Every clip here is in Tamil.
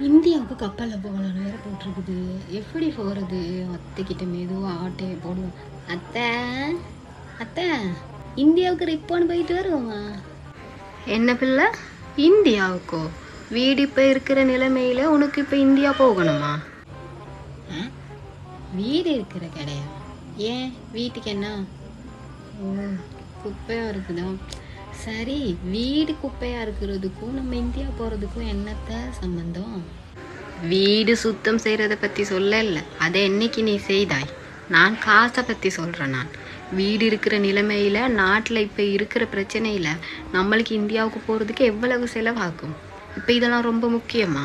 இந்தியாவுக்கு கப்பலில் போகலான்னு வேற போட்டிருக்குது. எப்படி போகிறது? அத்தைக்கிட்ட மெதுவாக ஆட்டையை போடுவோம். அத்தை அத்தை, இந்தியாவுக்கு ரிப்போன்னு போயிட்டு வருவோமா? என்ன பிள்ளை, இந்தியாவுக்கோ? வீடு இப்போ இருக்கிற நிலைமையில் உனக்கு இப்போ இந்தியா போகணுமா? வீடு இருக்கிற கிடையா? ஏன் வீட்டுக்கு என்ன? ஓ, குப்பையாக இருக்குதா? சரி, வீடு குப்பையாக இருக்கிறதுக்கும் நம்ம இந்தியா போகிறதுக்கும் என்னத்த சம்பந்தம்? வீடு சுத்தம் செய்கிறத பற்றி சொல்லல, அதை என்னைக்கு நீ செய்தாய்? நான் காசை பற்றி சொல்கிறேன். நான் வீடு இருக்கிற நிலைமையில், நாட்டில் இப்போ இருக்கிற பிரச்சனையில் நம்மளுக்கு இந்தியாவுக்கு போகிறதுக்கு எவ்வளவு செலவாகும்? இப்போ இதெல்லாம் ரொம்ப முக்கியமா?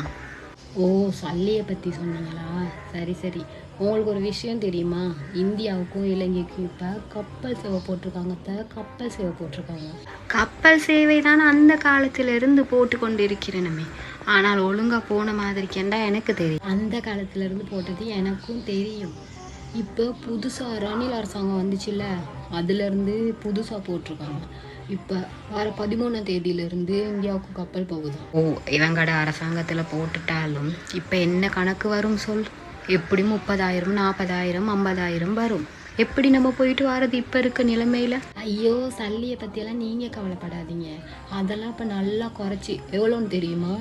ஓ, சல்லியை பற்றி சொன்னீங்களா? சரி சரி, உங்களுக்கு ஒரு விஷயம் தெரியுமா? இந்தியாவுக்கும் இலங்கைக்கும் இப்போ கப்பல் சேவை போட்டிருக்காங்க. கப்பல் சேவை போட்டிருக்காங்க. கப்பல் சேவை தானே அந்த காலத்திலிருந்து போட்டு கொண்டு இருக்கிறேனுமே. ஆனால் ஒழுங்காக போன மாதிரி கேண்டா எனக்கு தெரியும். அந்த காலத்திலேருந்து போட்டது எனக்கும் தெரியும். இப்போ புதுசாக ரணில் அரசாங்கம் வந்துச்சுல்ல, அதுலேருந்து புதுசாக போட்டிருக்காங்க. இப்போ வர 13ஆம் தேதியிலேருந்து இந்தியாவுக்கு கப்பல் போகுது. ஓ, இவங்கட அரசாங்கத்தில் போட்டுட்டாலும் இப்போ என்ன கணக்கு வரும் சொல்? எப்படி 30,000, 40,000, 50,000 வரும். எப்படி நம்ம போயிட்டு வர்றது இப்போ இருக்க நிலைமையில்? ஐயோ, சல்லியை பற்றியெல்லாம் நீங்கள் கவலைப்படாதீங்க. அதெல்லாம் இப்போ நல்லா குறைச்சி எவ்வளோன்னு தெரியுமா?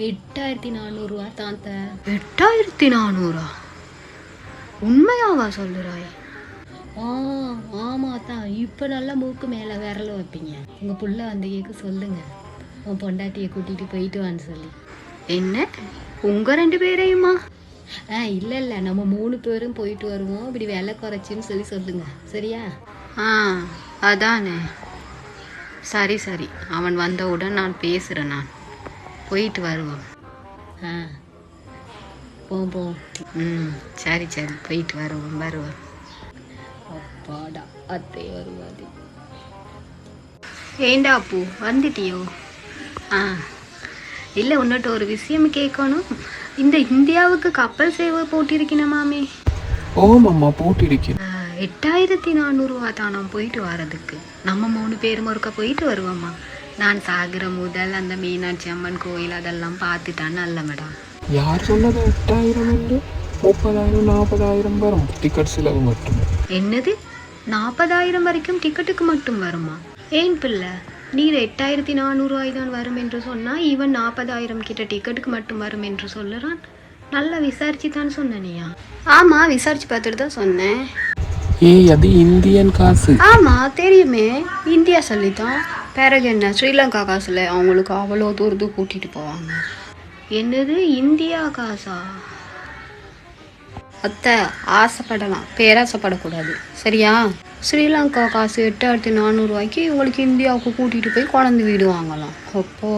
8,400 தான். 8,400? உண்மையாவா சொல்லுறாய்? ஆமாம் தான். இப்போ நல்லா மூக்கு மேலே விரல வைப்பீங்க. உங்கள் புள்ள வந்து கேட்க சொல்லுங்க, உன் பொண்டாட்டியை கூட்டிகிட்டு போயிட்டு வான்னு சொல்லி. என்ன, உங்கள் 2 பேரையுமா? இல்லை இல்லை, நம்ம 3 பேரும் போயிட்டு வருவோம். இப்படி விலை குறைச்சின்னு சொல்லி சொல்லுங்க, சரியா? அதானே. சரி சரி, அவன் வந்தவுடன் நான் பேசுகிறேன். நான் போயிட்டு வருவோம். போ. சரி சரி, போயிட்டு வருவோம். அப்பாடா, அத்தை வருவாது. ஏண்டா பூ, வந்துட்டியோ? இல்லை, உன்னிட்ட ஒரு விஷயம் கேட்கணும். இந்த இந்தியாவுக்கு கப்பல் சேவை போட்டிருக்கணுமாமே? ஓமாம்மா, போட்டிருக்கேன். 8,400 தான் நான் போயிட்டு வர்றதுக்கு. நம்ம 3 பேரும் ஒருக்கா போயிட்டு வருவோம்மா. நான் சாகிற முதல் அந்த மீனாட்சி அம்மன் கோயில் அதெல்லாம் பார்த்துட்டான்னு அல்ல மேடம். யார் சொன்னது 8,000? 30,000, 40,000 வரும் டிக்கெட் செலவு மட்டும். என்னது, 40,000 வரைக்கும் டிக்கெட்டுக்கு மட்டும் வருமா? ஏன் பிள்ளை, நீர் 8,400 தான் வரும் என்று சொன்னால் இவன் 40,000 கிட்ட டிக்கெட்டுக்கு மட்டும் வரும் என்று சொல்லுறான். நல்லா விசாரிச்சு தான் சொன்னியா? ஆமாம், விசாரிச்சு பார்த்துட்டு தான் சொன்னேன். அது இந்தியன் காசு. ஆமாம், தெரியுமே, இந்தியா சொல்லித்தான். பிறகு என்ன, ஸ்ரீலங்கா காசுல அவங்களுக்கு அவ்வளோ தூரத்துக்கு கூட்டிகிட்டு போவாங்க. என்னது, இந்தியா காசா? அத்தை, ஆசைப்படலாம், பேராசைப்படக்கூடாது, சரியா? ஸ்ரீலங்கா காசு 8,400 உங்களுக்கு இந்தியாவுக்கு கூட்டிகிட்டு போய் குழந்தை வீடு வாங்கலாம். அப்போ